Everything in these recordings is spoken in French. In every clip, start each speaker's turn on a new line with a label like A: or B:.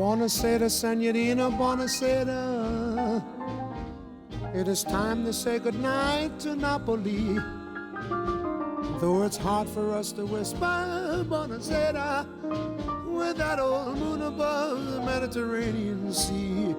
A: Buonasera, Signorina, buonasera. It is time to say goodnight to Napoli. Though it's hard for us to whisper buonasera with that old moon above the Mediterranean Sea.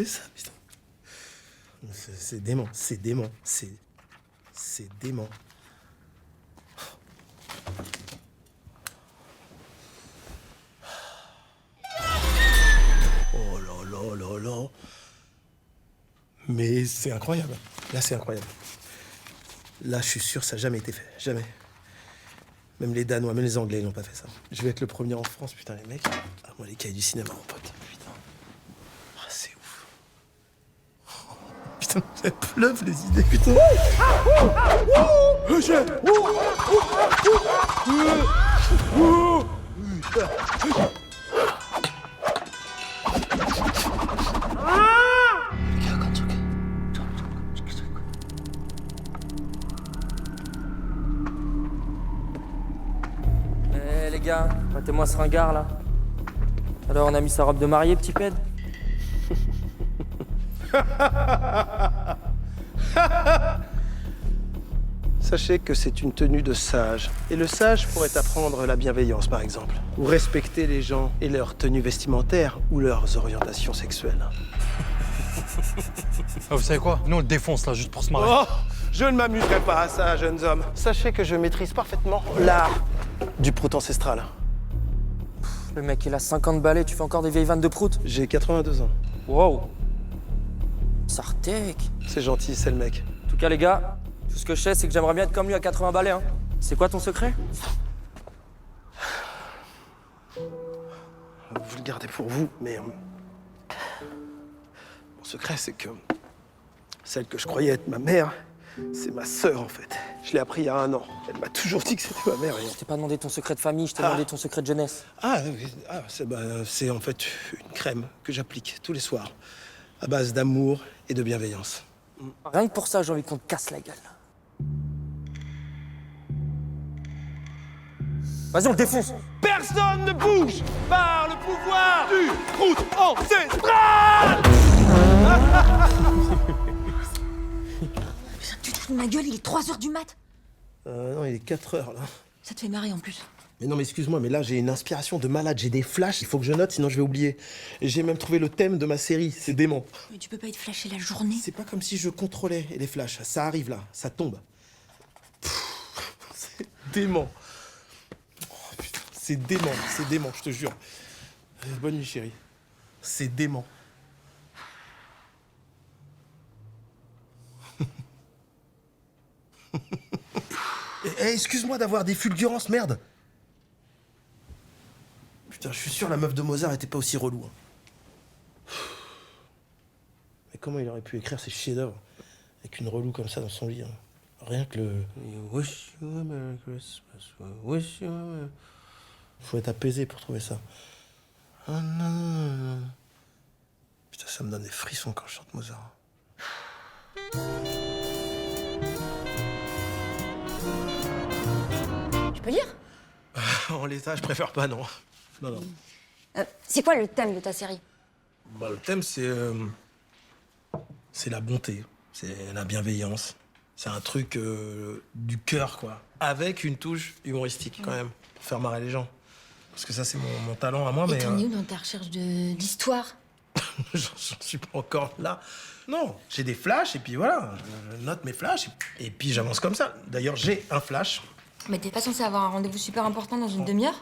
B: Ça, putain. C'est dément, c'est dément, c'est dément. Oh là là là là. Mais c'est incroyable. Là, c'est incroyable. Là, je suis sûr, ça n'a jamais été fait. Jamais. Même les Danois, même les Anglais, ils n'ont pas fait ça. Je vais être le premier en France, putain, les mecs. Ah, moi, les cahiers du cinéma, mon pote. C'est ouf. Putain, ça pleuve les idées, putain.
C: Eh les gars, mettez-moi ce ringard là. Alors on a mis sa robe de mariée, petit pède.
B: Sachez que c'est une tenue de sage. Et le sage pourrait apprendre la bienveillance, par exemple. Ou respecter les gens et leur tenue vestimentaire ou leurs orientations sexuelles.
D: Ah, vous savez quoi? Nous, on le défonce, là, juste pour se marrer.
B: Oh, je ne m'amuserai pas à ça, jeunes hommes. Sachez que je maîtrise parfaitement l'art du prout ancestral.
C: Le mec, il a 50 balais, tu fais encore des vieilles vannes de prout?
B: J'ai 82 ans.
C: Wow. Sartek.
B: C'est gentil, c'est le mec.
C: En tout cas, les gars, tout ce que je sais, c'est que j'aimerais bien être comme lui à 80 balais, hein. C'est quoi ton secret?
B: Vous le gardez pour vous, mais... mon secret, c'est que... celle que je croyais être ma mère, c'est ma sœur, en fait. Je l'ai appris il y a 1 an. Elle m'a toujours dit que c'était ma mère.
C: Je t'ai pas demandé ton secret de famille, je t'ai demandé ton secret de jeunesse.
B: C'est en fait une crème que j'applique tous les soirs, à base d'amour et de bienveillance.
C: Rien que pour ça, j'ai envie qu'on te casse la gueule. Vas-y, on le défonce.
B: Personne ne bouge par le pouvoir du prout ancestral.
E: Putain, tu te fous de ma gueule, il est 3h du mat.
B: Non, il est 4 heures, là.
E: Ça te fait marrer en plus.
B: Mais non, mais excuse-moi, mais là, j'ai une inspiration de malade. J'ai des flashs, il faut que je note, sinon je vais oublier. Et j'ai même trouvé le thème de ma série, c'est dément.
E: Mais tu peux pas être flashé la journée.
B: C'est pas comme si je contrôlais les flashs. Ça arrive, là, ça tombe. C'est dément. Oh, putain, c'est dément, je te jure. Bonne nuit, chérie. C'est dément. Excuse-moi d'avoir des fulgurances, merde. Putain, je suis sûr la meuf de Mozart était pas aussi relou. Hein. Mais comment il aurait pu écrire ces chefs-d'œuvre avec une relou comme ça dans son lit, hein. Rien que le... Wish you a Merry Christmas, wish you a Merry... Faut être apaisé pour trouver ça. Oh non. Putain, ça me donne des frissons quand je chante Mozart.
E: Je peux lire?
B: En l'état, je préfère pas, non. Non.
E: C'est quoi le thème de ta série?
B: Bah, le thème, c'est la bonté, c'est la bienveillance. C'est un truc du cœur, quoi. Avec une touche humoristique, quand même, pour faire marrer les gens. Parce que ça, c'est mon talent à moi, mais...
E: Et t'en es où dans ta recherche d'histoire?
B: J'en suis pas encore là. Non, j'ai des flashs, et puis voilà, je note mes flashs, et puis j'avance comme ça. D'ailleurs, j'ai un flash.
E: Mais t'es pas censé avoir un rendez-vous super important dans une demi-heure?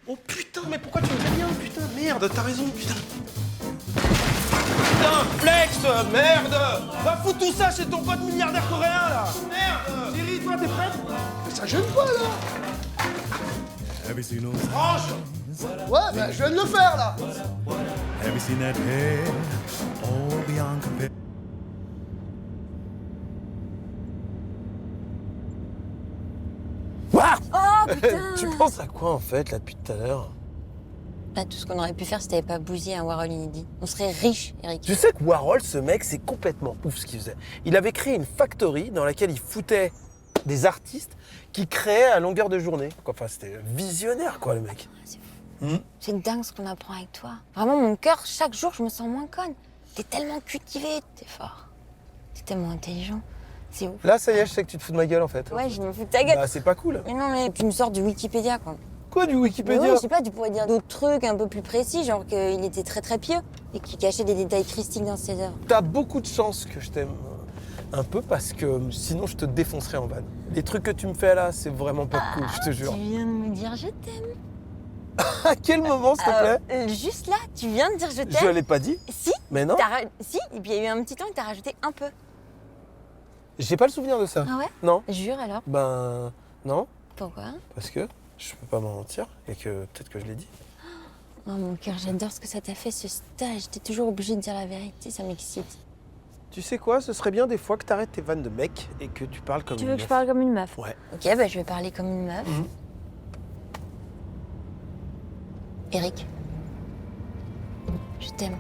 B: Oh putain, mais pourquoi tu me fais bien, putain, merde, t'as raison, putain. Putain, flex, merde. Va foutre tout ça chez ton pote milliardaire coréen, là. Merde. Chérie, toi, t'es prête?
A: Ça gêne pas, là.
B: Franche.
A: Ouais, bah, je viens de le faire, là.
F: Have you seen that hair? All beyond compare.
E: Oh putain.
B: Tu penses à quoi en fait là depuis tout à l'heure?
E: Bah, tout ce qu'on aurait pu faire si t'avais pas bousillé un Warhol inédit. On serait riche, Eric.
B: Tu sais que Warhol, ce mec, c'est complètement ouf ce qu'il faisait. Il avait créé une factory dans laquelle il foutait des artistes qui créaient à longueur de journée. Enfin, c'était visionnaire quoi le mec.
E: C'est dingue ce qu'on apprend avec toi. Vraiment, mon cœur, chaque jour, je me sens moins conne. T'es tellement cultivé, t'es fort. T'es tellement intelligent. C'est ouf.
B: Là, ça y est, je sais que tu te fous de ma gueule en fait.
E: Ouais, je me fous de ta gueule.
B: Bah, c'est pas cool.
E: Mais non, mais tu me sors du Wikipédia, quoi.
B: Quoi du
E: Mais
B: Wikipédia?
E: oui, je sais pas, tu pourrais dire d'autres trucs un peu plus précis, genre qu'il était très très pieux et qu'il cachait des détails christiques dans ses œuvres.
B: T'as beaucoup de chance que je t'aime un peu parce que sinon je te défoncerais en vanne. Les trucs que tu me fais là, c'est vraiment pas cool, je te jure.
E: Tu viens de me dire je t'aime.
B: À quel moment, s'il te plaît?
E: Juste là, tu viens de dire je
B: Je
E: t'aime.
B: l'ai pas dit.
E: Si.
B: Mais non.
E: Si, et puis il y a eu un petit temps et t'as rajouté un peu.
B: J'ai pas le souvenir de ça.
E: Ah ouais?
B: Non.
E: Jure alors.
B: Ben non,
E: Pourquoi?
B: parce que je peux pas m'en mentir et que peut-être que je l'ai dit.
E: Oh mon cœur, j'adore ce que ça t'a fait ce stage. T'es toujours obligé de dire la vérité, ça m'excite.
B: Tu sais quoi, ce serait bien des fois que t'arrêtes tes vannes de mec et que tu parles comme
E: Tu
B: une
E: veux que je
B: meuf.
E: parle comme une meuf?
B: Ouais.
E: Ok, bah je vais parler comme une meuf. Eric, je t'aime.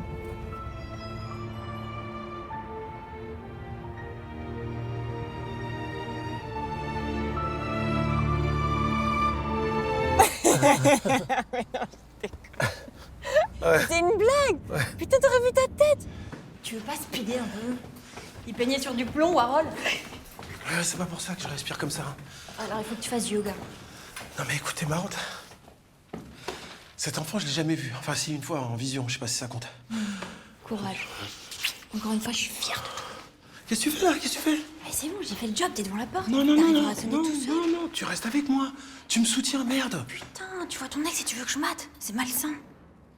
E: C'est une blague. Putain, t'aurais vu ta tête. Tu veux pas speeder un peu? Il peignait sur du plomb, Warhol.
B: C'est pas pour ça que je respire comme ça.
E: Alors il faut que tu fasses du yoga.
B: Non mais écoute, t'es marrante. Cet enfant, je l'ai jamais vu. Enfin si, une fois en vision, je sais pas si ça compte.
E: Courage. Encore une fois, je suis fière de toi.
B: Qu'est-ce que tu fais là? Qu'est-ce que tu fais?
E: Mais c'est bon, j'ai fait le job, t'es devant la porte.
B: Non, non, non,
E: T'arriveras
B: non,
E: à sonner
B: non,
E: tout seul.
B: non, non, tu restes avec moi. Tu me soutiens, merde.
E: Putain, tu vois ton ex et tu veux que je mate. C'est malsain.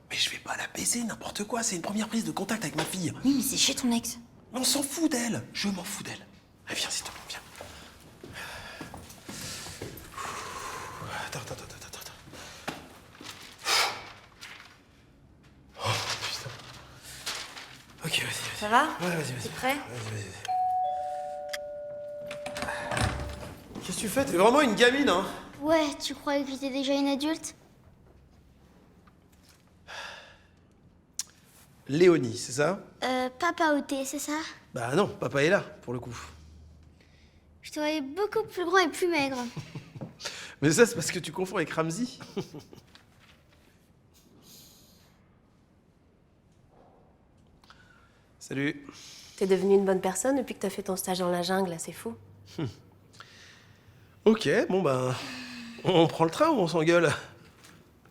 B: Mais je vais pas la baiser, n'importe quoi. C'est une première prise de contact avec ma fille.
E: Oui, mais c'est chez ton ex.
B: Mais on s'en fout d'elle. Je m'en fous d'elle. Allez, viens, s'il te plaît, viens. Attends. Oh, putain. Ok, vas-y.
E: Ça va?
B: Ouais, vas-y.
E: T'es prêt?
B: Vas-y. Qu'est-ce que tu fais? T'es vraiment une gamine, hein?
G: Ouais, tu croyais que j'étais déjà une adulte?
B: Léonie, c'est ça?
G: Papa ôté, c'est ça?
B: Bah non, papa est là, pour le coup.
G: Je te voyais beaucoup plus grand et plus maigre.
B: Mais ça, c'est parce que tu confonds avec Ramsey. Salut.
H: T'es devenue une bonne personne depuis que t'as fait ton stage dans la jungle, c'est fou.
B: Ok, bon ben... On prend le train ou on s'engueule?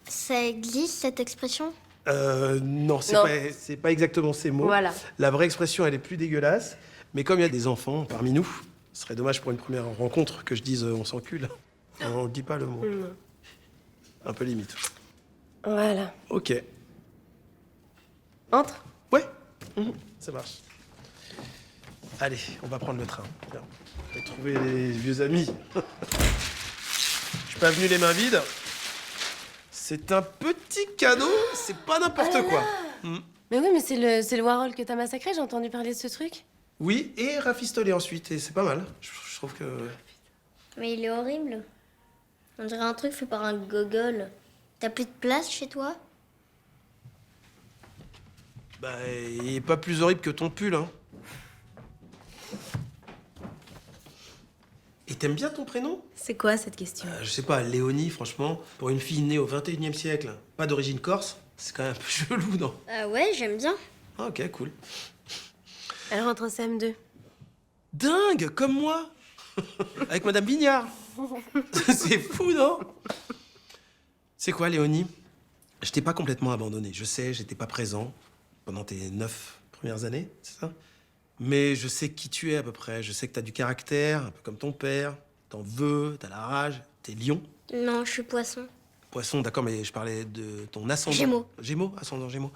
G: Ça glisse, cette expression?
B: Non,
H: Non.
B: c'est pas exactement ces mots.
H: Voilà.
B: La vraie expression, elle est plus dégueulasse. Mais comme il y a des enfants parmi nous, ce serait dommage pour une première rencontre que je dise on s'encule. On ne dit pas le mot.
H: Non.
B: Un peu limite.
H: Voilà.
B: Ok.
H: Entre.
B: Ouais, ça marche. Allez, on va prendre le train. Viens. On va trouver les vieux amis. Je suis pas venu les mains vides. C'est un petit cadeau, c'est pas n'importe quoi.
H: Mais oui, mais c'est le Warhol que t'as massacré, j'ai entendu parler de ce truc.
B: Oui, et rafistolé ensuite, et c'est pas mal. Je trouve que...
G: Mais il est horrible. On dirait un truc fait par un gogol. T'as plus de place chez toi?
B: Bah, il est pas plus horrible que ton pull, hein. Et t'aimes bien ton prénom?
H: C'est quoi cette question?
B: Je sais pas, Léonie, franchement, pour une fille née au 21e siècle, pas d'origine corse, c'est quand même un peu chelou, non?
G: Ah ouais, j'aime bien.
B: Ah, ok, cool.
H: Elle rentre au CM2.
B: Dingue, comme moi. Avec Madame Vignard. C'est fou, non? C'est quoi, Léonie? Je t'ai pas complètement abandonné. Je sais, j'étais pas présent pendant tes 9 premières années, c'est ça? Mais je sais qui tu es à peu près. Je sais que t'as du caractère, un peu comme ton père. T'en veux, t'as la rage, t'es lion.
G: Non, je suis poisson.
B: Poisson, d'accord, mais je parlais de ton ascendant.
G: Gémeaux.
B: Gémeaux, ascendant Gémeaux.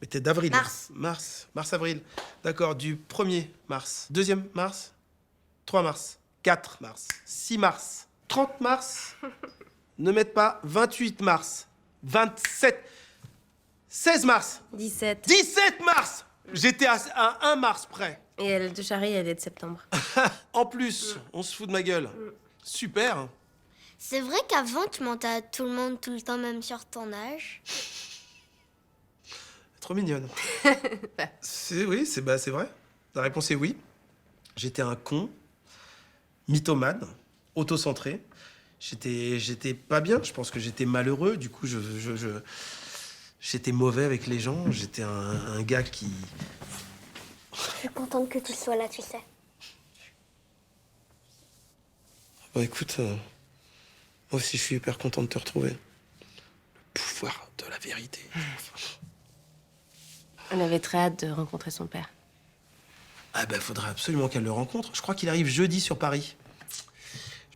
B: Mais t'es d'avril.
G: Mars.
B: Mars-avril. D'accord, du 1er mars. 2e mars. 3 mars. 4 mars. 6 mars. 30 mars. Ne mette pas 28 mars. 27. 16 mars.
H: 17.
B: 17 mars. J'étais à 1 mars près.
H: Et elle de Charlie, elle est de septembre.
B: En plus, on se fout de ma gueule. Super.
G: C'est vrai qu'avant, tu mentais à tout le monde tout le temps, même sur ton âge.
B: Trop mignonne. Oui, c'est vrai. La réponse est oui. J'étais un con, mythomane, autocentré. J'étais pas bien. Je pense que j'étais malheureux. Du coup, j'étais mauvais avec les gens. J'étais un gars qui...
G: Je suis contente que tu sois là, tu sais.
B: Bah écoute, moi aussi je suis hyper content de te retrouver. Le pouvoir de la vérité.
H: On avait très hâte de rencontrer son père.
B: Ah bah faudrait absolument qu'elle le rencontre. Je crois qu'il arrive jeudi sur Paris.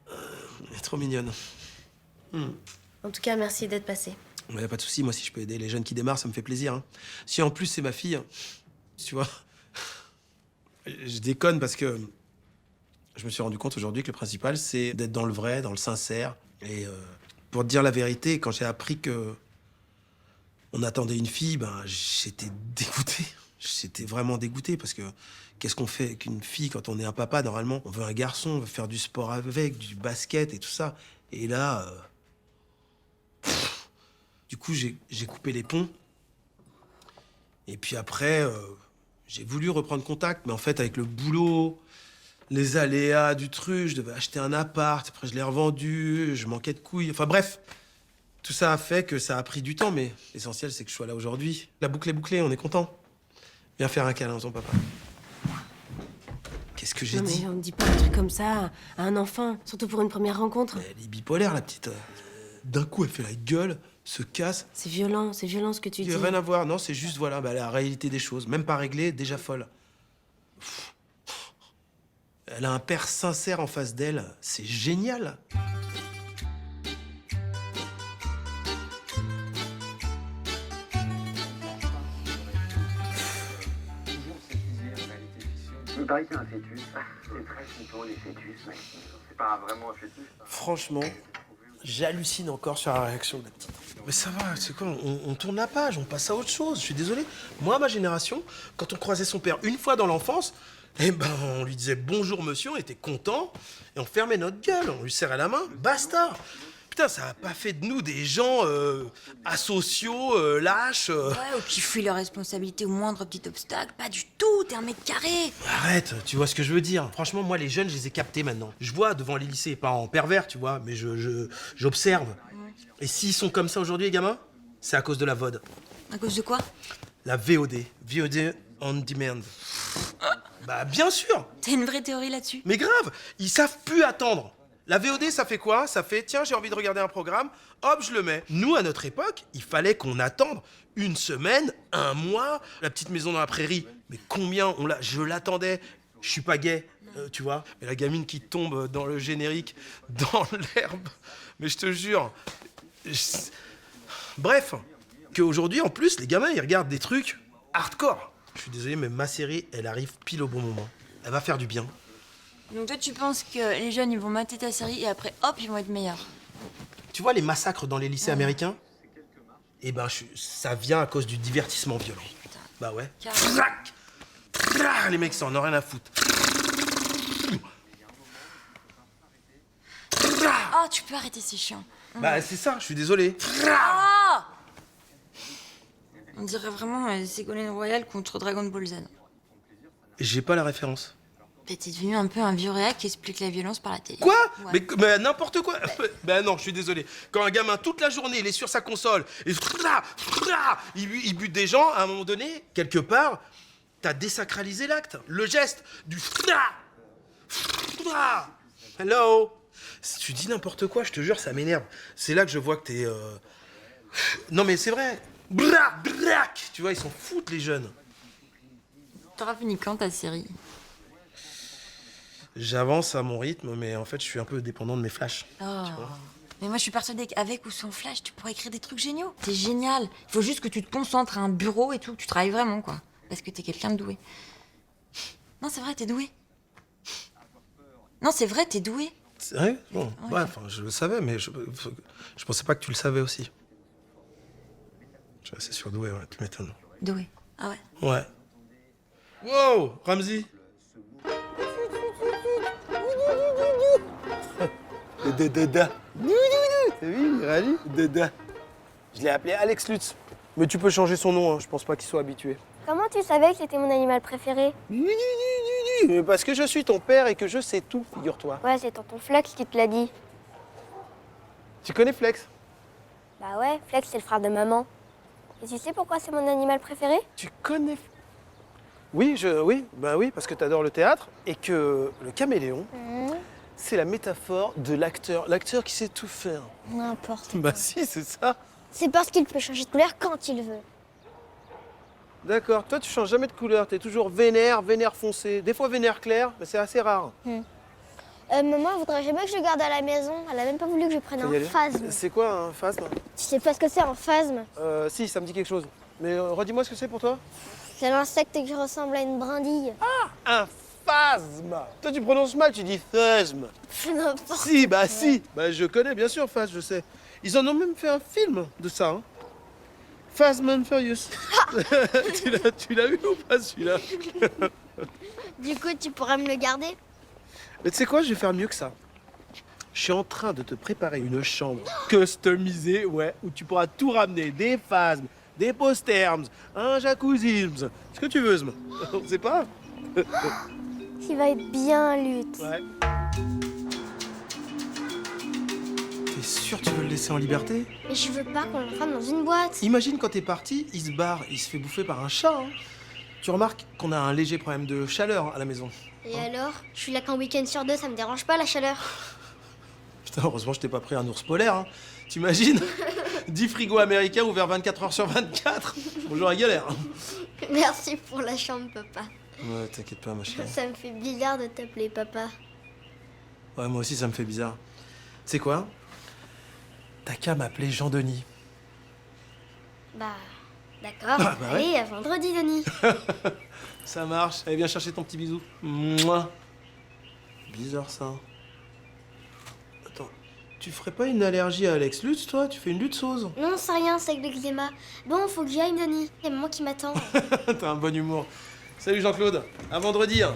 B: Elle est trop mignonne.
H: En tout cas, merci d'être passé.
B: Y a pas de souci, moi si je peux aider les jeunes qui démarrent, ça me fait plaisir. Hein. Si en plus c'est ma fille, tu vois, je déconne parce que je me suis rendu compte aujourd'hui que le principal c'est d'être dans le vrai, dans le sincère. Et pour te dire la vérité, quand j'ai appris que on attendait une fille, ben j'étais dégoûté. J'étais vraiment dégoûté parce que qu'est-ce qu'on fait avec une fille quand on est un papa normalement? On veut un garçon, on veut faire du sport avec, du basket et tout ça. Et là, du coup j'ai coupé les ponts. Et puis après, j'ai voulu reprendre contact, mais en fait avec le boulot, les aléas du truc, je devais acheter un appart, après je l'ai revendu, je manquais de couilles, enfin bref. Tout ça a fait que ça a pris du temps, mais l'essentiel c'est que je sois là aujourd'hui. La boucle est bouclée, on est content. Viens faire un câlin à ton papa. Qu'est-ce que j'ai
H: Non,
B: dit?
H: mais on ne dit pas un truc comme ça à un enfant, surtout pour une première rencontre.
B: Elle est bipolaire, la petite. D'un coup, elle fait la gueule, se casse.
H: C'est violent ce que tu
B: Il
H: dis.
B: n'y a rien à voir, non, c'est juste, voilà, bah, la réalité des choses. Même pas réglée, déjà folle. Elle a un père sincère en face d'elle, c'est génial.
I: Il paraît qu'il y a un fœtus. C'est très flippant, les fœtus, mais c'est pas vraiment un fœtus.
B: Franchement, j'hallucine encore sur la réaction de la petite. Mais ça va, c'est quoi, on tourne la page, on passe à autre chose. Je suis désolé. Moi, ma génération, quand on croisait son père une fois dans l'enfance, eh ben, on lui disait bonjour monsieur, on était content, et on fermait notre gueule, on lui serrait la main, basta. Putain, ça a pas fait de nous des gens asociaux, lâches.
E: Ouais, ou qui fuient leurs responsabilités au moindre petit obstacle. Pas du tout, t'es un mètre carré.
B: Arrête, tu vois ce que je veux dire. Franchement, moi, les jeunes, je les ai captés maintenant. Je vois devant les lycées, pas en pervers, tu vois, mais j'observe. Et s'ils sont comme ça aujourd'hui, les gamins, c'est à cause de la VOD.
E: À cause de quoi?
B: La VOD. VOD on demand. Bah, bien sûr.
E: T'as une vraie théorie là-dessus?
B: Mais grave, ils savent plus attendre. La VOD, ça fait quoi? Ça fait, tiens, j'ai envie de regarder un programme, hop, je le mets. Nous, à notre époque, il fallait qu'on attende une semaine, un mois, la petite maison dans la prairie. Mais combien je l'attendais. Je suis pas gay, tu vois. Mais la gamine qui tombe dans le générique, dans l'herbe. Mais je te jure. Bref, qu'aujourd'hui, en plus, les gamins, ils regardent des trucs hardcore. Je suis désolé, mais ma série, elle arrive pile au bon moment. Elle va faire du bien.
E: Donc toi, tu penses que les jeunes, ils vont mater ta série et après, hop, ils vont être meilleurs?
B: Tu vois les massacres dans les lycées américains? Eh ben, ça vient à cause du divertissement violent.
E: Putain.
B: Bah ouais.
E: Carrément.
B: Trac Trac. Les mecs, ça en a rien à foutre.
E: Oh, tu peux arrêter, c'est chiant.
B: Bah c'est ça, je suis désolé.
E: Ah! On dirait vraiment Ségolène Royal contre Dragon Ball Z.
B: J'ai pas la référence.
E: Bah, t'es devenu un peu un vieux réac qui explique la violence par la télé.
B: Quoi?
E: Ouais.
B: Mais n'importe quoi. Bah non, je suis désolé. Quand un gamin, toute la journée, il est sur sa console, et il bute des gens, à un moment donné, quelque part, t'as désacralisé l'acte. Le geste du hello. Si tu dis n'importe quoi, je te jure, ça m'énerve. C'est là que je vois que t'es... Non mais c'est vrai. Tu vois, ils s'en foutent, les jeunes.
E: T'auras fini quand ta série?
B: J'avance à mon rythme, mais en fait, je suis un peu dépendant de mes flashs.
E: Oh. Mais moi, je suis persuadée qu'avec ou sans flash, tu pourrais écrire des trucs géniaux. T'es génial. Il faut juste que tu te concentres à un bureau et tout, que tu travailles vraiment, quoi. Parce que t'es quelqu'un de doué. Non, c'est vrai, t'es doué. Non, c'est vrai, t'es doué.
B: C'est vrai? Bon,
E: Ouais.
B: ouais, enfin, je le savais, mais je pensais pas que tu le savais aussi. Je suis assez surdoué, ouais, tu m'étonnes.
E: Doué. Ah ouais.
B: Ouais. Wow, Ramsey. Le dada. T'as vu, il réagit? Dada. Je l'ai appelé Alex Lutz. Mais tu peux changer son nom, hein. Je pense pas qu'il soit habitué.
G: Comment tu savais que c'était mon animal préféré?
B: Mais parce que je suis ton père et que je sais tout, figure-toi.
G: Ouais, c'est tonton Flex qui te l'a dit.
B: Tu connais Flex?
G: Bah ouais, Flex c'est le frère de maman. Et tu sais pourquoi c'est mon animal préféré?
B: Tu connais... Oui, oui, parce que t'adores le théâtre et que le caméléon, c'est la métaphore de l'acteur. L'acteur qui sait tout faire.
G: N'importe.
B: Bah si, c'est ça.
G: C'est parce qu'il peut changer de couleur quand il veut.
B: D'accord. Toi, tu changes jamais de couleur. T'es toujours vénère, vénère foncé. Des fois vénère clair, mais c'est assez rare.
G: Maman, elle voudrait jamais que je le garde à la maison. Elle a même pas voulu que je prenne
B: Faut y
G: un
B: aller.
G: phasme.
B: C'est quoi un phasme?
G: Tu sais pas ce que c'est un phasme?
B: Si, ça me dit quelque chose. Mais redis-moi ce que c'est pour toi.
G: C'est l'insecte qui ressemble à une brindille.
B: Un phasme. Toi, tu prononces mal, tu dis phasme.
G: N'importe.
B: Si, bah si. Bah je connais, bien sûr, phasme, je sais. Ils en ont même fait un film de ça. Hein. Fast and Furious. tu l'as eu ou pas celui-là?
G: Du coup, tu pourrais me le garder?
B: Mais tu sais quoi, je vais faire mieux que ça. Je suis en train de te préparer une chambre customisée, ouais, où tu pourras tout ramener, des phasmes, des posterms, un jacuzzi, ce que tu veux, on sait pas.
G: Il va être bien, Lutte.
B: Ouais. T'es sûr que tu veux le laisser en liberté?
G: Mais je veux pas qu'on l'enferme dans une boîte.
B: Imagine quand t'es parti, il se barre, il se fait bouffer par un chat. Hein. Tu remarques qu'on a un léger problème de chaleur à la maison.
G: Et alors? Je suis là qu'un week-end sur deux, ça me dérange pas la chaleur.
B: Putain, heureusement je t'ai pas pris un ours polaire. Hein. T'imagines 10 frigos américains ouverts 24 heures sur 24. Bonjour la galère.
G: Merci pour la chambre, papa.
B: Ouais, t'inquiète pas, ma chérie.
G: Ça me fait bizarre de t'appeler papa.
B: Ouais, moi aussi ça me fait bizarre. Tu sais quoi? T'as qu'à m'appeler Jean-Denis.
G: Bah, d'accord.
B: Ah, bah ouais.
G: Allez, à vendredi, Denis.
B: Ça marche. Allez, viens chercher ton petit bisou. Mouah. Bizarre ça. Attends, tu ferais pas une allergie à Alex Lutz, toi? Tu fais une lutzose.
G: Non, c'est rien, c'est avec l'eczéma. Bon, faut que j'y aille, Denis. Il y a maman qui m'attend.
B: T'as un bon humour. Salut Jean-Claude. À vendredi. Hein.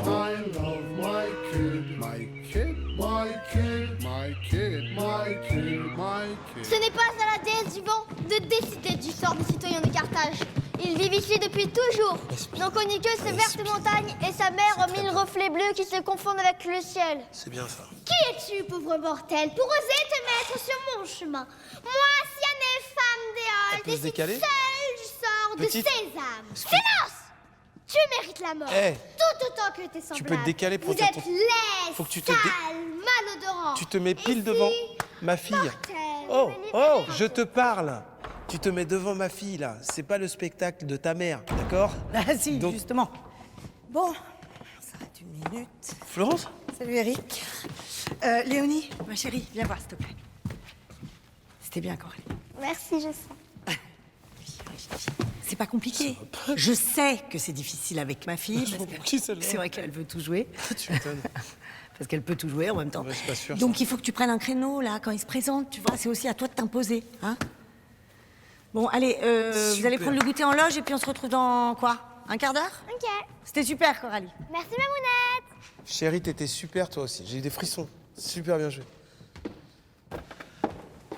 A: I love my kid, my kid, my kid, my kid, my kid, my kid.
G: Ce n'est pas à la déesse du vent de décider du sort des citoyens de Carthage. Ils vivent ici depuis toujours. N'en connaît que ces vertes montagnes et sa mer aux 1000 reflets bleus qui se confondent avec le ciel.
B: C'est bien ça.
G: Qui es-tu, pauvre mortel, pour oser te mettre sur mon chemin? Moi, ancienne femme
B: On
G: d'Éole,
B: peut se
G: décide
B: décaler
G: seule du sort
B: Petite.
G: de Sésame. Silence! Tu mérites la mort.
B: Eh.
G: Tout autant que tes semblables.
B: Tu peux te décaler pour
G: Vous
B: dire
G: êtes
B: ton-
G: laid,
B: Faut que tu te
G: sale, malodorant.
B: Tu te mets pile
G: Et
B: devant
G: si
B: ma fille.
G: mortel,
B: Oh,
G: me
B: oh,
G: libérez.
B: je te parle. Tu te mets devant ma fille là. C'est pas le spectacle de ta mère, d'accord?
J: Ah si,
B: Donc-
J: justement. Bon, ça arrête une minute.
B: Florence?
J: Salut Eric. Léonie, ma chérie, viens voir s'il te plaît. C'était bien, Coralie.
G: Merci, je sais.
J: C'est pas compliqué. Je sais que c'est difficile avec ma fille. Parce que
B: qui, celle-là
J: c'est vrai qu'elle veut tout jouer.
B: Tu m'étonnes.
J: Parce qu'elle peut tout jouer en même temps.
B: Ouais, je suis pas sûr,
J: Donc il faut que tu prennes un créneau là quand il se présente. Tu vois, c'est aussi à toi de t'imposer, hein. Bon, allez, vous
B: Super.
J: allez prendre le goûter en loge et puis on se retrouve dans quoi? Un quart d'heure?
G: Ok.
J: C'était super, Coralie.
G: Merci, Mamounette.
B: Chérie, t'étais super toi aussi. J'ai eu des frissons. Super bien joué.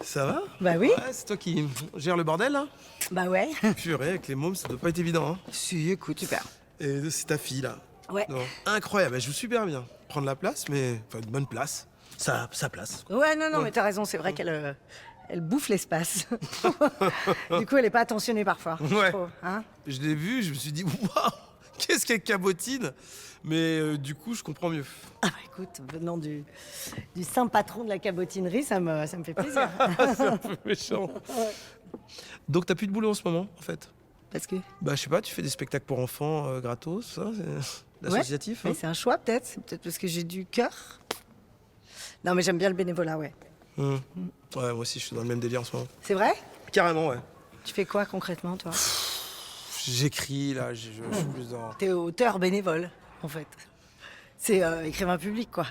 B: Ça va?
J: Bah oui.
B: Ouais, c'est toi qui gères le bordel là?
J: Bah ouais.
B: Purée, avec les mômes, ça doit pas être évident. Hein.
J: Si, écoute, super.
B: Et c'est ta fille là.
J: Ouais.
B: Non, incroyable, elle joue super bien. Prendre la place, mais enfin une bonne place. Sa place.
J: Ouais, non, mais t'as raison, c'est vrai qu'elle elle bouffe l'espace. Du coup, elle est pas attentionnée parfois. je
B: Ouais.
J: trouve, hein.
B: Je l'ai vue, je me suis dit waouh, qu'est-ce qu'elle cabotine. Mais du coup, je comprends mieux.
J: Ah bah écoute, venant du saint patron de la cabotinerie, ça me fait plaisir.
B: C'est un peu méchant. Donc t'as plus de boulot en ce moment, en fait?
J: Parce que...
B: Bah je sais pas, tu fais des spectacles pour enfants gratos, ça, c'est l'associatif.
J: Ouais,
B: hein
J: mais c'est un choix peut-être. C'est peut-être parce que j'ai du cœur. Non, mais j'aime bien le bénévolat, ouais.
B: Ouais, moi aussi, je suis dans le même délire en ce moment.
J: C'est vrai?
B: Carrément, ouais.
J: Tu fais quoi concrètement, toi?
B: J'écris, là, je suis plus dans...
J: T'es auteur bénévole, en fait. C'est écrivain public, quoi.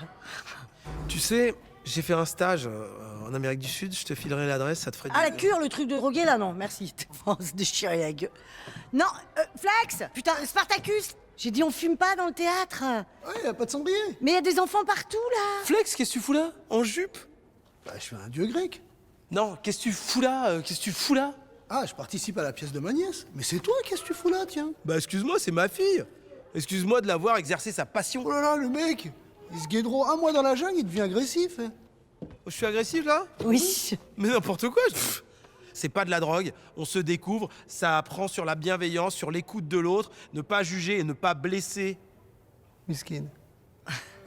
B: Tu sais, J'ai fait un stage en Amérique du Sud, je te filerai l'adresse, ça te ferait
J: Ah, la
B: du...
J: cure, le truc de drogué, là, non, merci. On se déchirer la gueule. Non, Flex. Putain, Spartacus. J'ai dit on fume pas dans le théâtre.
A: Ouais, y a pas de cendrier.
J: Mais il y a des enfants partout, là.
B: Flex, qu'est-ce que tu fous là? En jupe?
A: Bah, je suis un dieu grec.
B: Non, qu'est-ce que tu fous là? Qu'est-ce que tu fous là?
A: Ah, je participe à la pièce de ma nièce. Mais c'est toi, qu'est-ce que tu fous là, tiens?
B: Bah excuse-moi, c'est ma fille. Excuse-moi de l'avoir exercé sa passion.
A: Oh là là, le mec, il se guédero un mois dans la jungle, il devient agressif. Hein.
B: Je suis agressif là?
J: Oui.
B: Mais n'importe quoi. C'est pas de la drogue, on se découvre, ça apprend sur la bienveillance, sur l'écoute de l'autre, ne pas juger et ne pas blesser.
A: Miskin.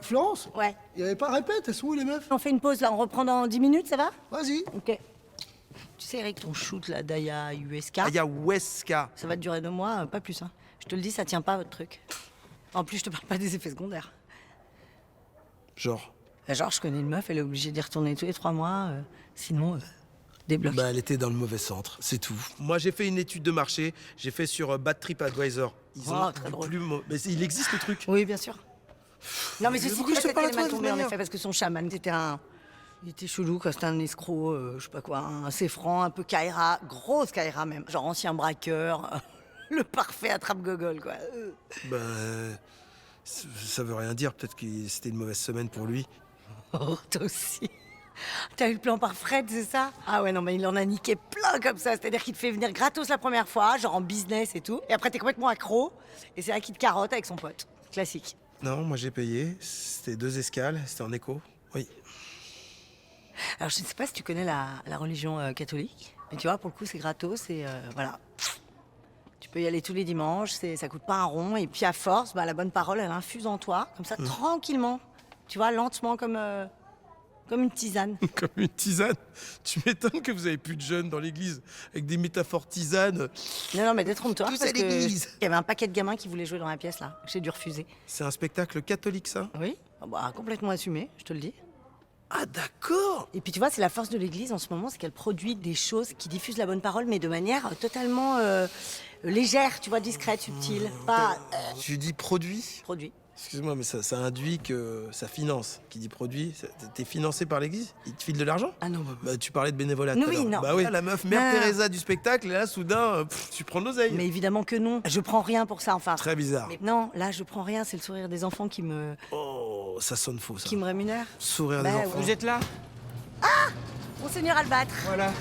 A: Florence?
J: Ouais.
A: Il y avait pas répète, elles sont où les meufs?
J: On fait une pause, là, on reprend dans 10 minutes, ça va?
A: Vas-y.
J: Ok. Tu sais, Eric, ton shoot, là, d'Aya USK,
B: Aya Weska.
J: ça va te durer 2 mois, pas plus, hein. Je te le dis, ça tient pas, votre truc. En plus, je te parle pas des effets secondaires.
B: Genre.
J: Genre, je connais une meuf, elle est obligée d'y retourner tous les 3 mois, sinon, débloque.
B: Bah elle était dans le mauvais centre, c'est tout. Moi j'ai fait une étude de marché, j'ai fait sur Bad Trip Advisor. Ils ont
J: très
B: du
J: drôle.
B: mais il existe le truc.
J: Oui, bien sûr. Non, mais ceci
B: pourquoi
J: dit,
B: je te
J: cette
B: parle à
J: elle est
B: toi,
J: mal
B: de toute
J: tombée, en
B: manière
J: effet, parce que son chaman, c'était un... Il était chelou, quoi. C'était un escroc, je sais pas quoi, un séfrant, un peu Kaira, grosse Kaira même. Genre ancien braqueur, le parfait attrape-gogol, quoi.
B: Bah ça veut rien dire, peut-être que c'était une mauvaise semaine pour lui.
J: Oh, toi aussi. T'as eu le plan par Fred, c'est ça? Ah ouais, non, mais il en a niqué plein comme ça. C'est-à-dire qu'il te fait venir gratos la première fois, genre en business et tout. Et après, t'es complètement accro. Et c'est là qu'il te carotte avec son pote. Classique.
B: Non, moi j'ai payé, c'était 2 escales, c'était en écho. Oui.
J: Alors, je ne sais pas si tu connais la religion catholique. Mais tu vois, pour le coup, c'est gratos et voilà. Tu peux y aller tous les dimanches, ça coûte pas un rond. Et puis à force, bah, la bonne parole, elle infuse en toi, comme ça, tranquillement. Tu vois, lentement, comme une tisane.
B: Comme une tisane. Tu m'étonnes que vous avez plus de jeunes dans l'église avec des métaphores tisanes.
J: Non, mais détrompe-toi,
B: Tous
J: parce
B: à
J: que
B: l'église.
J: il y avait un paquet de gamins qui voulaient jouer dans la pièce, là. J'ai dû refuser.
B: C'est un spectacle catholique ça?
J: Oui, ah bah, complètement assumé, je te le dis.
B: Ah d'accord.
J: Et puis tu vois, c'est la force de l'église en ce moment, c'est qu'elle produit des choses qui diffusent la bonne parole, mais de manière totalement légère, tu vois, discrète, subtile. Pas
B: Tu dis produit?
J: produit.
B: Excuse-moi, mais ça induit que ça finance. Qui dit produit, t'es financé par l'église? Ils te filent de l'argent?
J: Ah non,
B: Bah tu parlais de bénévolat tout
J: Non,
B: à
J: oui,
B: l'heure.
J: non.
B: Bah oui, la meuf Mère
J: Non.
B: Teresa du spectacle, et là soudain, tu prends de l'oseille.
J: mais évidemment que non. Je prends rien pour ça, enfin.
B: Très bizarre.
J: Mais non, là, je prends rien, c'est le sourire des enfants qui me
B: Oh, ça sonne faux ça.
J: rémunère.
B: Sourire
J: Bah,
B: des
J: ouais.
B: enfants.
C: Vous êtes là?
J: Monseigneur Albâtre,
C: Voilà.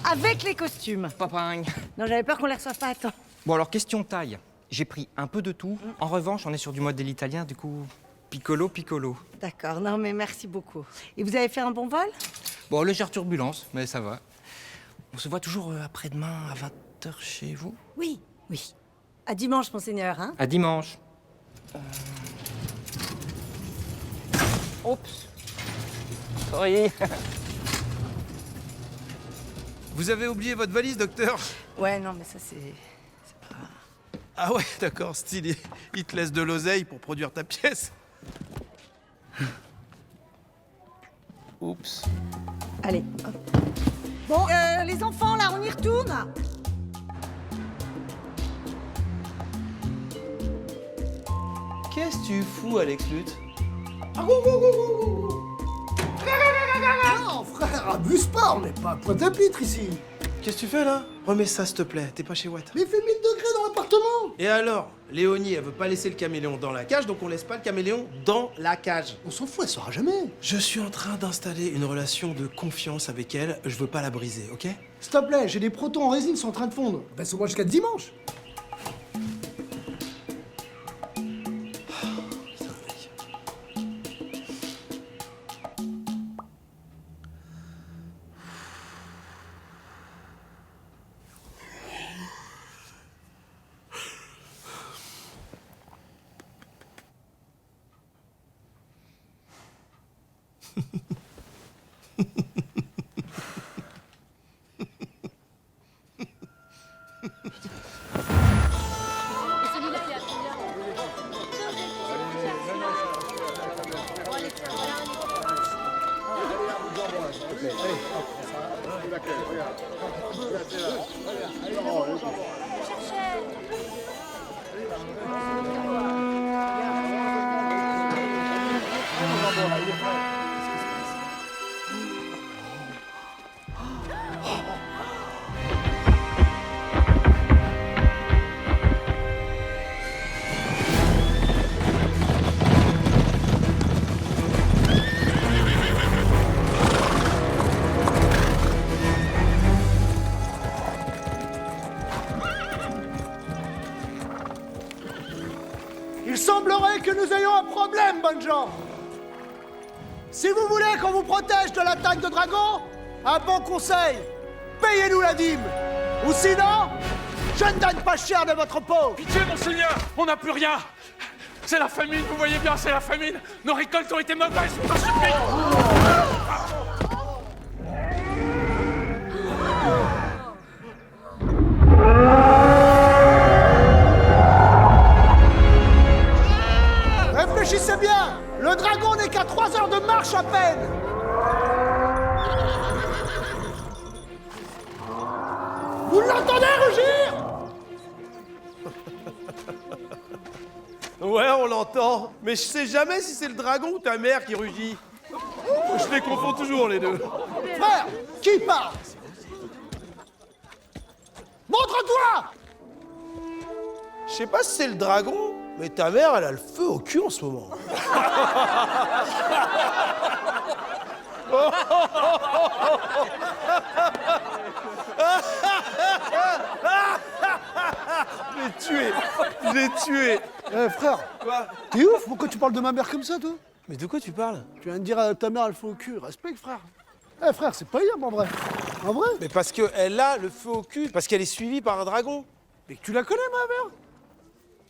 J: avec les costumes.
C: Papagne.
J: Non, j'avais peur qu'on les reçoive pas à temps.
C: Bon alors, question taille. J'ai pris un peu de tout. En revanche, on est sur du modèle italien, du coup, piccolo, piccolo.
J: D'accord, non, mais merci beaucoup. Et vous avez fait un bon vol?
C: Bon, légère turbulence, mais ça va. On se voit toujours après-demain à 20h chez vous?
J: Oui, oui. À dimanche, Monseigneur, hein?
C: À dimanche. Oups. Sorry.
B: Vous avez oublié votre valise, docteur?
J: Ouais, non, mais ça, c'est pas...
B: Ah ouais, d'accord, stylé. Il te laisse de l'oseille pour produire ta pièce.
C: Oups.
J: Allez, hop. Bon, les enfants, là, on y retourne?
B: Qu'est-ce que tu fous, Alex Lutte?
A: Non, frère, abuse pas, on n'est pas à Pointe-à-Pitre ici.
B: Qu'est-ce que tu fais là? Remets ça, s'il te plaît, t'es pas chez Watt.
A: Mais il fait 1000 degrés dans l'appartement.
B: Et alors, Léonie, elle veut pas laisser le caméléon dans la cage, donc on laisse pas le caméléon dans la cage.
A: On s'en fout, elle saura jamais.
B: Je suis en train d'installer une relation de confiance avec elle, je veux pas la briser, ok?
A: S'il te plaît, j'ai des protons en résine, ils sont en train de fondre. Reste au moins jusqu'à dimanche. Il semblerait que nous ayons un problème, bonnes gens. Si vous voulez qu'on vous protège de l'attaque de dragons, un bon conseil, payez-nous la dîme. Ou sinon, je ne donne pas cher de votre peau.
K: Pitié, monseigneur, on n'a plus rien. C'est la famine, vous voyez bien, c'est la famine. Nos récoltes ont été mauvaises, on en supplie.
A: Réfléchissez bien, le dragon n'est qu'à 3 heures de marche à peine. Vous l'entendez rugir?
B: Ouais, on l'entend. Mais je sais jamais si c'est le dragon ou ta mère qui rugit. Je les confonds toujours, les deux.
A: Frère, qui parle? Montre-toi!
B: Je sais pas si c'est le dragon, mais ta mère, elle a le feu au cul en ce moment. Je l'ai tué.
A: Eh frère,
B: Quoi?
A: t'es ouf? Pourquoi tu parles de ma mère comme ça, toi?
B: Mais de quoi tu parles?
A: Tu viens de dire à ta mère, elle fait au cul. Respecte, frère. Eh frère, c'est pas hier, en vrai. En vrai?
B: Mais parce qu'elle a le feu au cul, parce qu'elle est suivie par un dragon.
A: Mais tu la connais, ma mère?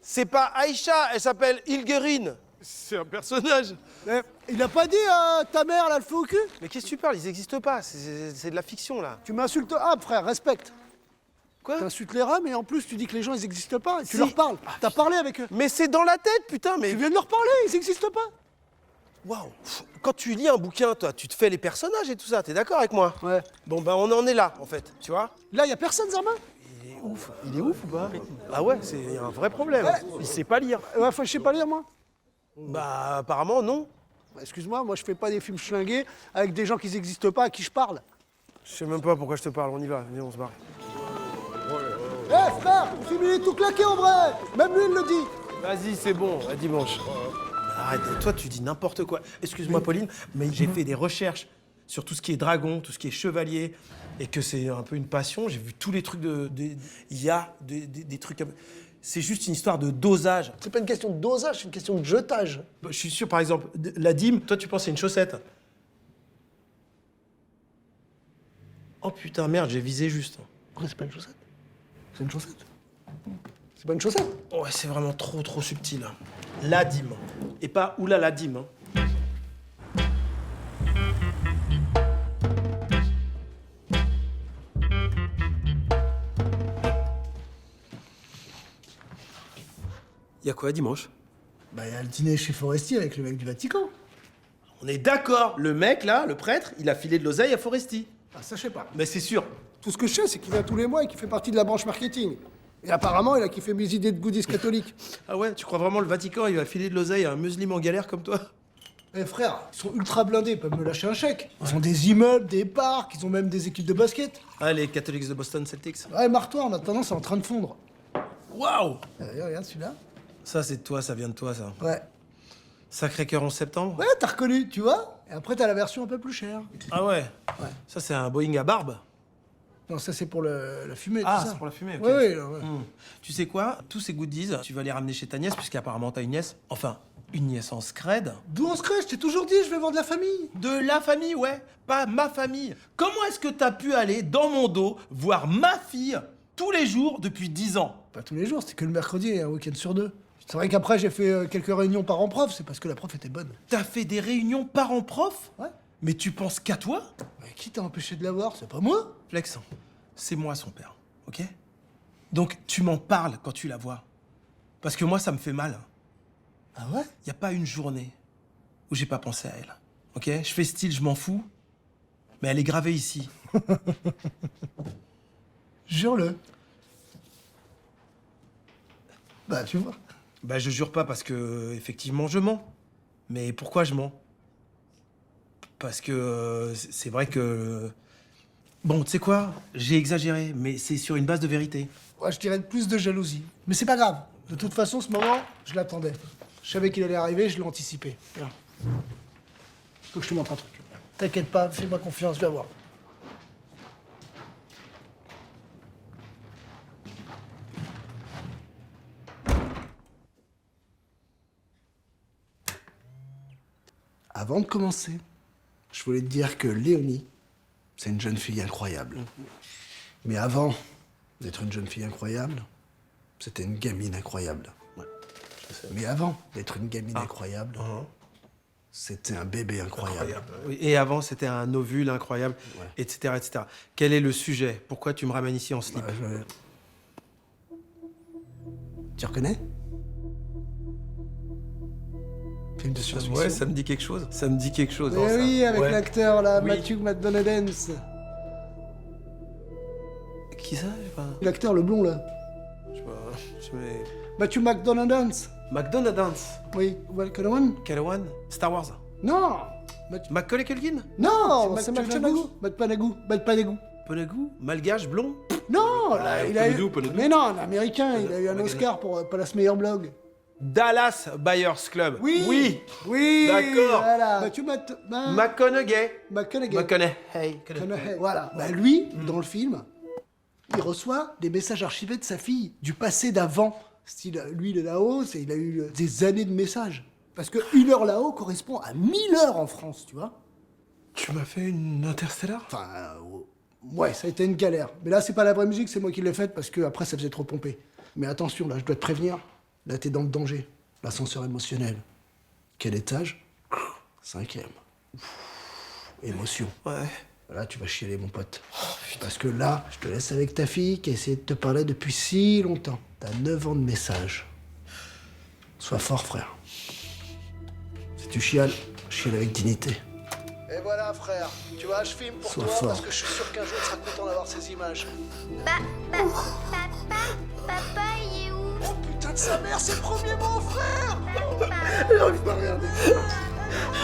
B: C'est pas Aïcha, elle s'appelle Ilgerine. C'est un personnage.
A: Eh, il a pas dit ta mère, elle a le feu au cul?
B: Mais qu'est-ce que tu parles? Ils existent pas, c'est de la fiction, là.
A: Tu m'insultes. Ah, frère, respecte.
B: Quoi?
A: T'insultes les rats, mais en plus, tu dis que les gens, ils existent pas. Et tu
B: Si.
A: leur parles. T'as parlé avec eux.
B: Mais c'est dans la tête, putain, mais...
A: Tu viens de leur parler, ils existent pas.
B: Waouh. Quand tu lis un bouquin, toi, tu te fais les personnages et tout ça, t'es d'accord avec moi?
A: Ouais.
B: Bon, ben, on en est là, en fait, tu vois?
A: Là, y a personne, Zermain?
B: Il est ouf ou pas? Ah ouais, c'est un vrai problème. Il sait pas lire.
A: Ouais, je sais pas lire, moi.
B: Bah, apparemment, non.
A: Bah, excuse-moi, moi, je fais pas des films schlingués avec des gens qui n'existent pas à qui je parle.
B: Je sais même pas pourquoi je te parle, on y va, viens, on se barre.
A: Eh, frère, le film, il est tout claqué, en vrai. Même lui, il le dit.
B: Vas-y, c'est bon, à dimanche. Arrête, toi, tu dis n'importe quoi. Excuse-moi, Pauline, mais j'ai fait des recherches sur tout ce qui est dragon, tout ce qui est chevalier, et que c'est un peu une passion. J'ai vu tous les trucs il y a des trucs... C'est juste une histoire de dosage.
A: C'est pas une question de dosage, c'est une question de jetage.
B: Je suis sûr, par exemple, la dîme, toi, tu penses que c'est une chaussette. Oh putain, merde, j'ai visé juste.
A: Après, c'est pas une chaussette. C'est une chaussette. C'est pas une chaussette.
B: Ouais, c'est vraiment trop subtil. La dîme. Et pas oula la dîme. Hein. Y a quoi dimanche?
A: Bah, y a le dîner chez Forestier avec le mec du Vatican.
B: On est d'accord, le mec là, le prêtre, il a filé de l'oseille à Foresti.
A: Ah, ça, je sais pas.
B: Mais c'est sûr.
A: Tout ce que je sais, c'est qu'il vient tous les mois et qu'il fait partie de la branche marketing. Et apparemment, il a kiffé mes idées de goodies catholiques.
B: Ah ouais, tu crois vraiment le Vatican, il va filer de l'oseille à un musulman en galère comme toi?
A: Eh frère, ils sont ultra blindés, ils peuvent me lâcher un chèque. Ils ont des immeubles, des parcs, ils ont même des équipes de basket.
B: Ah, les Catholics de Boston Celtics.
A: Ouais, marre-toi, en attendant, c'est en train de fondre.
B: Waouh!
A: Regarde celui-là.
B: Ça, c'est de toi, ça vient de toi, ça.
A: Ouais.
B: Sacré-Cœur 11 septembre?
A: Ouais, t'as reconnu, tu vois. Et après, t'as la version un peu plus chère.
B: Ah ouais?
A: Ouais.
B: Ça, c'est un Boeing à barbe?
A: Non, ça, c'est pour la fumée,
B: Ah,
A: tout ça.
B: c'est pour la fumée, ok.
A: Ouais, ouais.
B: Tu sais quoi? Tous ces goodies, tu vas les ramener chez ta nièce, puisqu'apparemment t'as une nièce. Enfin, une nièce en scred.
A: D'où on se crée? Je t'ai toujours dit, je vais voir de la famille.
B: De la famille, ouais, pas ma famille. Comment est-ce que t'as pu aller dans mon dos voir ma fille tous les jours depuis 10 ans?
A: Pas tous les jours, c'était que le mercredi et un week-end sur 2. C'est vrai qu'après, j'ai fait quelques réunions parents-prof, c'est parce que la prof était bonne.
B: T'as fait des réunions parents-prof?
A: Ouais.
B: Mais tu penses qu'à toi?
A: Mais qui t'a empêché de la voir? C'est pas moi.
B: Flex, c'est moi son père, ok? Donc tu m'en parles quand tu la vois. Parce que moi, ça me fait mal.
A: Ah ouais?
B: Y a pas une journée où j'ai pas pensé à elle, ok? Je fais style, je m'en fous, mais elle est gravée ici.
A: Jure-le. Bah, tu vois.
B: Bah, je jure pas parce que, effectivement, je mens. Mais pourquoi je mens? Parce que c'est vrai que... Bon, tu sais quoi? J'ai exagéré, mais c'est sur une base de vérité.
A: Ouais, je dirais plus de jalousie. Mais c'est pas grave. De toute façon, ce moment, je l'attendais. Je savais qu'il allait arriver, je l'ai anticipé. Viens. Faut que je te montre un truc. T'inquiète pas, fais-moi confiance, viens voir.
L: avant de commencer, je voulais te dire que Léonie, c'est une jeune fille incroyable. Mais avant d'être une jeune fille incroyable, c'était une gamine incroyable. Mais avant d'être une gamine incroyable, c'était un bébé incroyable.
B: Oui, et avant, c'était un ovule incroyable, etc., etc. Quel est le sujet? Pourquoi tu me ramènes ici en slip?
L: Tu reconnais? Film de science-fiction.
B: Ouais, ça me dit quelque chose. Ça me dit quelque chose.
L: Mais oui, avec
B: Ouais.
L: l'acteur là,
B: Oui.
L: Matthew McConaughey.
B: Qui ça? J'ai pas...
L: L'acteur, le blond là. Matthew McConaughey.
B: McDonald's.
L: Oui, McConaughey.
B: Calawan. Star Wars.
L: Non.
B: Macaulay Culkin.
L: Non,
B: C'est
L: c'est
B: McConaughey.
L: Panagou.
B: Ponagou. Malgache, blond.
L: Non, là, il a eu...
B: Ponagou.
L: Mais non, un américain, il a eu un Oscar pour Palace Meilleur Blog.
B: Dallas Buyers Club.
L: Oui.
B: Oui.
L: Oui.
B: D'accord.
L: Voilà.
B: McConaughey.
L: McConaughey. Voilà. Bah, lui, dans le film, il reçoit des messages archivés de sa fille, du passé d'avant. Style, lui, il est là-haut, il a eu des années de messages. Parce que 1 heure là-haut correspond à 1000 heures en France, tu vois.
B: Tu m'as fait une Interstellar?
L: Enfin, ouais, ça a été une galère. Mais là, c'est pas la vraie musique, c'est moi qui l'ai faite parce que après, ça faisait trop pomper. Mais attention, là, je dois te prévenir. Là, t'es dans le danger. L'ascenseur émotionnel. Quel étage? 5e. Émotion.
B: Ouais.
L: Là, tu vas chialer, mon pote. Parce que là, je te laisse avec ta fille qui a essayé de te parler depuis si longtemps. T'as 9 ans de message. Sois fort, frère. Si tu chiales, chiale avec dignité. Et voilà, frère. Tu vois, je filme pour toi parce que je suis sûr qu'un jour, tu seras content d'avoir ces images.
G: Papa, il est où?
L: Oh putain de sa mère, c'est le premier mot, frère! J'arrive pas à regarder.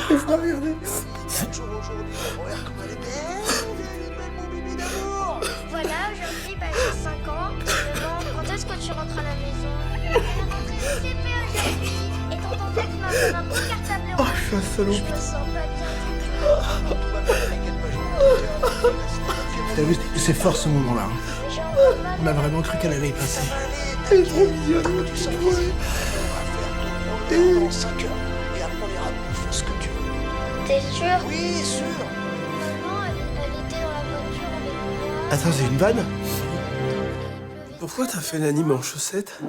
L: J'arrive pas à regarder. Bonjour aujourd'hui, regarde comme elle est belle, mon bébé d'amour!
G: Voilà, aujourd'hui, j'ai 5 ans. Je me demande quand est-ce que tu rentres à la maison? Je vais rentrer au CP aujourd'hui. Et tonton Zach m'a donné un petit cartable rouge.
B: Je suis un salaud.
G: Je me sens pas bien du tout.
L: T'as vu, c'est fort ce moment-là.
G: J'ai encore mal.
L: On a vraiment cru qu'elle allait y passer.
B: Elle est trop mignonne.
L: Tu sens quoi? On va faire dans 5 heures. Et après, on ira faire ce que tu veux.
G: T'es sûr?
L: Oui, sûr!
G: Maman, elle était dans la voiture avec moi.
B: Attends, c'est une vanne? Pourquoi t'as fait l'anime en chaussettes?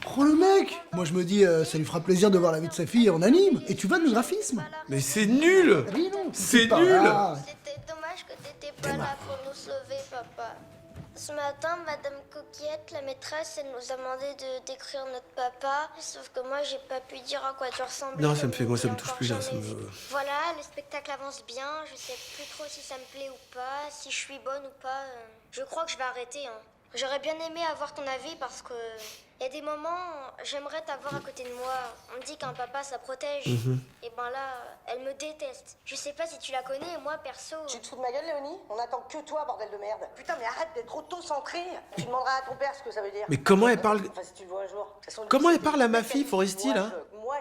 L: Prends le mec! Moi, je me dis, ça lui fera plaisir de voir la vie de sa fille en anime. Et tu vas le graphisme.
B: Mais c'est nul!
L: Oui, non,
B: C'est
L: pas
B: nul!
L: là.
G: C'était dommage que t'étais pas là pour nous sauver, papa. Ce matin, Madame Coquillette, la maîtresse, elle nous a demandé de décrire notre papa. Sauf que moi, j'ai pas pu dire à quoi tu ressemblais.
B: Non, ça me fait, moi, ça me
G: J'ai
B: touche
G: encore
B: plus là.
G: jamais vu. Voilà, le spectacle avance bien. Je sais plus trop si ça me plaît ou pas, si je suis bonne ou pas. Je crois que je vais arrêter. J'aurais bien aimé avoir ton avis parce que y a des moments, j'aimerais t'avoir à côté de moi. On me dit qu'un papa, ça protège. Et ben là, elle me déteste. Je sais pas si tu la connais, moi perso.
J: Tu te fous de ma gueule, Léonie? On attend que toi, bordel de merde. Putain, mais arrête d'être auto-centré. Tu demanderas à ton père ce que ça veut dire.
B: Mais comment elle parle?
J: Enfin, si tu le vois un jour. De toute façon,
B: Comment
J: lui,
B: elle parle à ma fille, Foresti, là?
J: Moi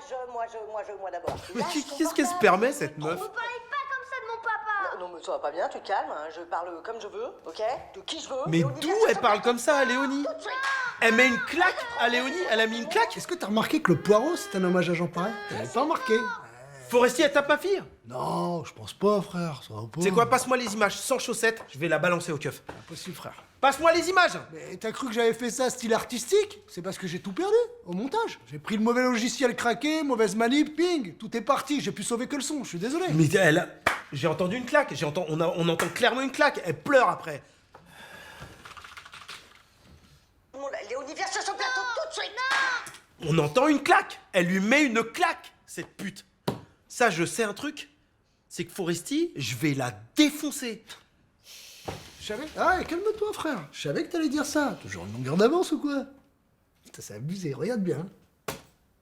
J: d'abord.
B: Mais qu'est-ce qu'elle se permet, cette meuf?
G: Vous parlez pas comme ça de mon papa.
J: Non, mais ça va pas bien, tu te calmes. Hein. Je parle comme je veux, ok? De qui je veux.
B: Mais
J: Léonie,
B: d'où
J: viens
B: elle
J: chercher
B: parle
J: ton
B: comme ça à Léonie?
J: tout de suite.
B: Elle met une claque à Léonie? Elle a mis une claque?
L: Est-ce que t'as remarqué que le poireau, c'est un hommage à Jean Paret? T'avais pas remarqué?
B: Foresti, elle tape ma fille?
L: Non, je pense pas, frère. Ça va pas.
B: C'est quoi? Passe-moi les images sans chaussettes, je vais la balancer au keuf.
L: Impossible, frère.
B: Passe-moi les images!
L: Mais t'as cru que j'avais fait ça style artistique? C'est parce que j'ai tout perdu au montage. J'ai pris le mauvais logiciel craqué, mauvaise manip, ping, tout est parti. J'ai pu sauver que le son. Je suis désolé.
B: Mais elle... J'ai entendu une claque, on entend clairement une claque, elle pleure après.
J: Léonie, viens chercher ton plateau tout de suite.
B: On entend une claque, elle lui met une claque, cette pute. Ça, je sais un truc, c'est que Foresti, je vais la défoncer.
L: Je savais. Ah, calme-toi, frère. Je savais que t'allais dire ça. Toujours une longueur d'avance ou quoi? Putain, c'est abusé. Regarde bien.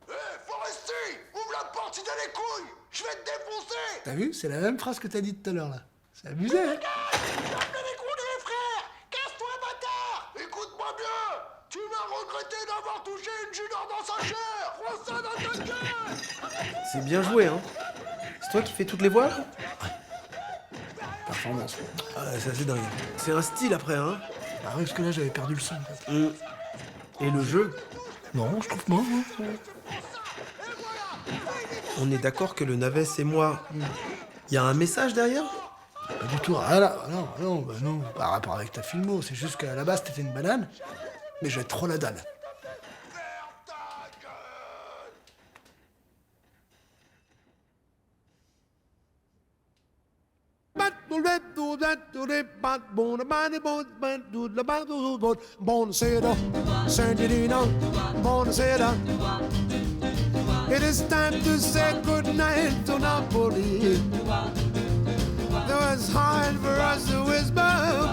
A: Foresti, ouvre la porte si t'as les couilles. Je vais te défoncer.
L: T'as vu? C'est la même phrase que t'as dit tout à l'heure là. C'est abusé, hein?
A: Écoute-moi bien. Tu vas regretter d'avoir touché une junior dans sa chair. Prends ça dans ta gueule.
B: C'est bien joué, hein. C'est toi qui fais toutes les voix, là?
L: Performance.
B: Ah, ça c'est dingue. C'est un style après, hein.
L: Bah ouais, parce que là j'avais perdu le son. En fait.
B: Et le jeu?
L: Non, je trouve pas.
B: on est d'accord que le navet, c'est moi. Il y a un message derrière?
L: Pas du tout. Ah là, non, pas rapport avec ta filmo. C'est juste qu'à la base, t'étais une banane, mais je vais trop la dalle.
A: It is time to say goodnight to Napoli. Though it's hard for us to whisper,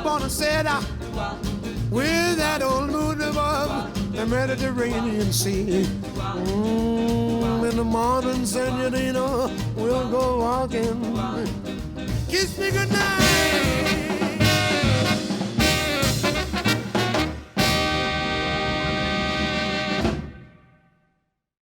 A: Bonacera, with that old moon above the Mediterranean Sea. In the morning, Senorita, we'll go walking. Kiss me goodnight.